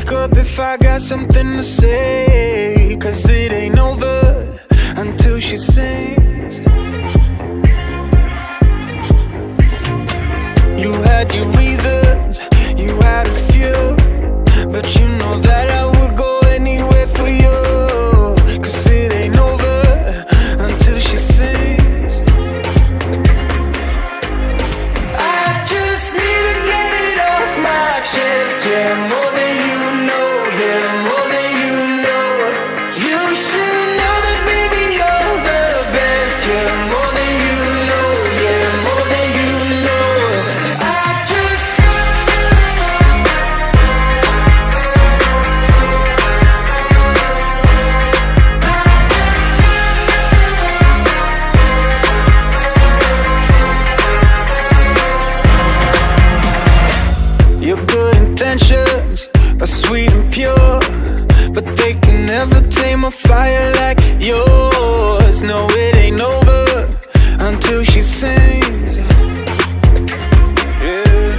speak up if I got something to say, 'cause it ain't over until she sings. You had your reasons, you had a few, but you know that I would go anywhere for you. 'Cause it ain't over until she sings. I just need to get it off my chest. Yeah, more than you know, yeah, more than you know. You should know that baby you're the best. Yeah, more than you know, yeah, more than you know. I just Your good intentions are sweet and pure, but they can never tame a fire like yours. No, it ain't over until she sings. Yeah.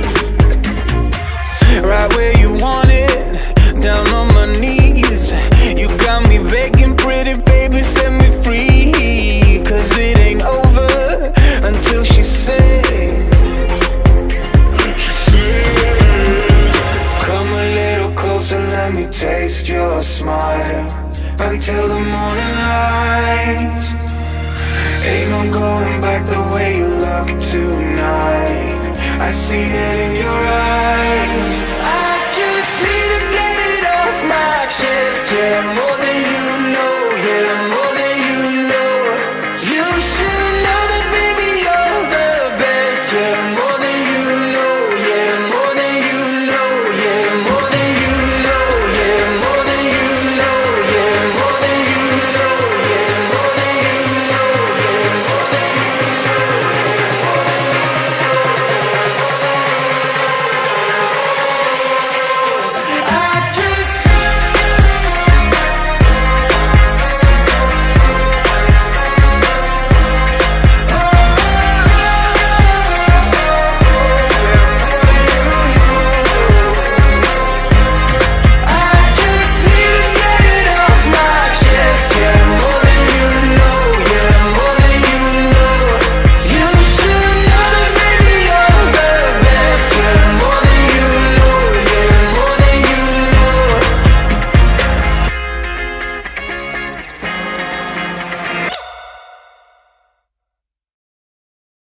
Right where you want it, down on my knees. You got me begging, pretty baby, set me free. 'Cause it ain't over until she sings. Come a little closer, let me taste your smile until the morning light. Ain't no going back the way you look tonight. I see it in your eyes.